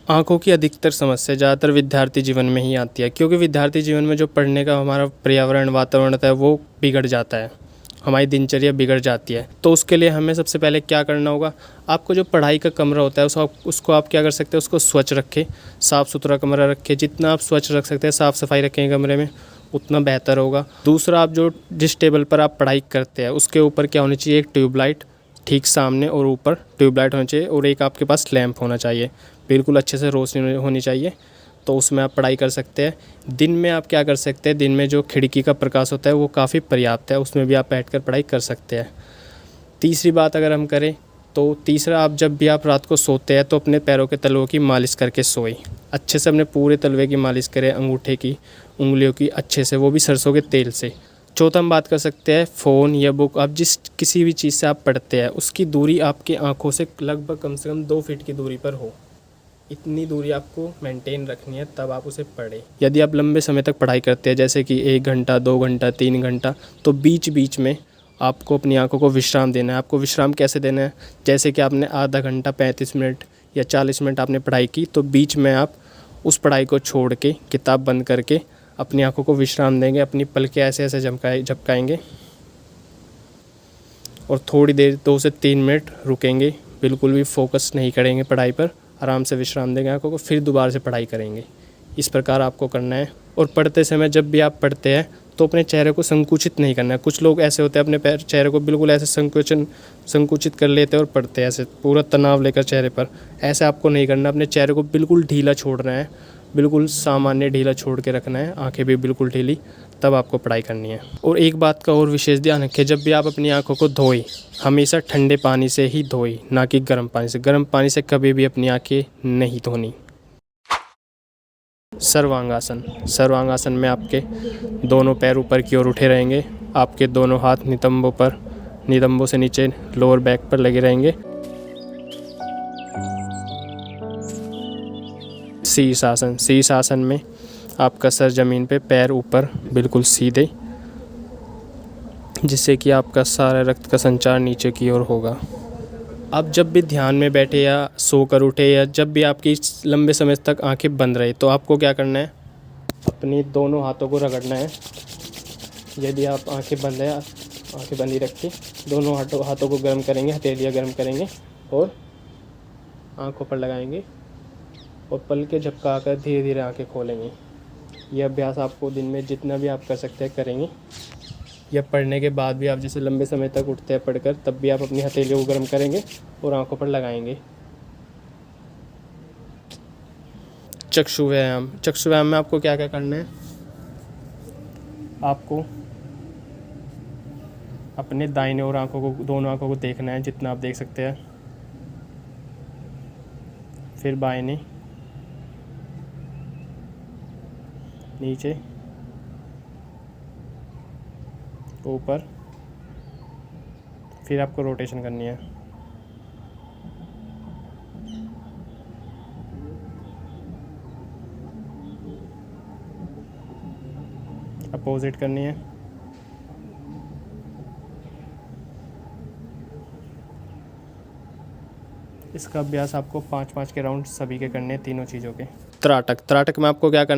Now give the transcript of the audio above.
आँखों की अधिकतर समस्या ज़्यादातर विद्यार्थी जीवन में ही आती है, क्योंकि विद्यार्थी जीवन में जो पढ़ने का हमारा पर्यावरण वातावरण होता है वो बिगड़ जाता है, हमारी दिनचर्या बिगड़ जाती है। तो उसके लिए हमें सबसे पहले क्या करना होगा, आपको जो पढ़ाई का कमरा होता है उसको आप क्या कर सकते हैं, उसको स्वच्छ रखें, साफ़ सुथरा कमरा रखें। जितना आप स्वच्छ रख सकते हैं, साफ़ सफाई रखें कमरे में, उतना बेहतर होगा। दूसरा, आप जिस टेबल पर आप पढ़ाई करते हैं उसके ऊपर क्या होनी चाहिए, एक ट्यूबलाइट ठीक सामने और ऊपर ट्यूबलाइट होनी चाहिए, और एक आपके पास लैंप होना चाहिए, बिल्कुल अच्छे से रोशनी होनी चाहिए। तो उसमें आप पढ़ाई कर सकते हैं। दिन में आप क्या कर सकते हैं, दिन में जो खिड़की का प्रकाश होता है वो काफ़ी पर्याप्त है, उसमें भी आप बैठकर पढ़ाई कर सकते हैं। तीसरी बात अगर हम करें तो तीसरा, आप जब भी आप रात को सोते हैं तो अपने पैरों के तलवों की मालिश करके सोएं। अच्छे से अपने पूरे तलवे की मालिश करें, अंगूठे की, उंगलियों की अच्छे से, वो भी सरसों के तेल से। चौथा हम बात कर सकते हैं, फ़ोन या बुक, आप जिस किसी भी चीज़ से आप पढ़ते हैं उसकी दूरी आपकी आँखों से लगभग कम से कम 2 फीट की दूरी पर हो। इतनी दूरी आपको मेंटेन रखनी है, तब आप उसे पढ़ें। यदि आप लंबे समय तक पढ़ाई करते हैं, जैसे कि 1 घंटा, 2 घंटा, 3 घंटा, तो बीच बीच में आपको अपनी आंखों को विश्राम देना है। आपको विश्राम कैसे देना है, जैसे कि आपने आधा घंटा, 35 मिनट या 40 मिनट आपने पढ़ाई की, तो बीच में आप उस पढ़ाई को छोड़ के, किताब बंद करके अपनी आंखों को विश्राम देंगे, अपनी पलकें ऐसे ऐसे झपकाएंगे और थोड़ी देर 2 से 3 मिनट रुकेंगे, बिल्कुल भी फोकस नहीं करेंगे पढ़ाई पर, आराम से विश्राम देंगे आंखों को, फिर दोबारा से पढ़ाई करेंगे। इस प्रकार आपको करना है। और पढ़ते समय जब भी आप पढ़ते हैं तो अपने चेहरे को संकुचित नहीं करना है। कुछ लोग ऐसे होते हैं, अपने चेहरे को बिल्कुल ऐसे संकुचित कर लेते हैं और पढ़ते हैं ऐसे पूरा तनाव लेकर चेहरे पर। ऐसे आपको नहीं करना, अपने चेहरे को बिल्कुल ढीला छोड़ना है, बिल्कुल सामान्य ढीला छोड़ के रखना है, आंखें भी बिल्कुल ढीली, तब आपको पढ़ाई करनी है। और एक बात का और विशेष ध्यान रखें, जब भी आप अपनी आंखों को धोएं, हमेशा ठंडे पानी से ही धोएं, ना कि गर्म पानी से। गर्म पानी से कभी भी अपनी आंखें नहीं धोनी। सर्वांगासन। सर्वांगासन में आपके दोनों पैर ऊपर की ओर उठे रहेंगे, आपके दोनों हाथ नितंबों से नीचे लोअर बैक पर लगे रहेंगे। शीर्षासन। शीर्षासन में आपका सर ज़मीन पे, पैर ऊपर बिल्कुल सीधे, जिससे कि आपका सारा रक्त का संचार नीचे की ओर होगा। आप जब भी ध्यान में बैठे या सोकर उठे, या जब भी आपकी लंबे समय तक आंखें बंद रहे, तो आपको क्या करना है, अपनी दोनों हाथों को रगड़ना है। यदि आप आंखें बंद है, आंखें बंद ही रखें, दोनों हाथों को गर्म करेंगे, हथेलियाँ गर्म करेंगे और आंखों पर लगाएंगे और पलकें झपका कर धीरे धीरे आंखें खोलेंगे। यह अभ्यास आपको दिन में जितना भी आप कर सकते हैं करेंगे। या पढ़ने के बाद भी आप जैसे लंबे समय तक उठते हैं पढ़कर, तब भी आप अपनी हथेलियों को गर्म करेंगे और आंखों पर लगाएंगे। चक्षु व्यायाम। चक्षु व्यायाम में आपको क्या क्या करना है, आपको अपने दाहिने और दोनों आंखों को देखना है, जितना आप देख सकते हैं। फिर बाएं, नीचे, ऊपर, फिर आपको रोटेशन करनी है। अपोजिट करनी है। इसका अभ्यास आपको 5-5 के राउंड सभी के करने हैं, तीनों चीज़ों के। त्राटक। त्राटक में आपको क्या करना है,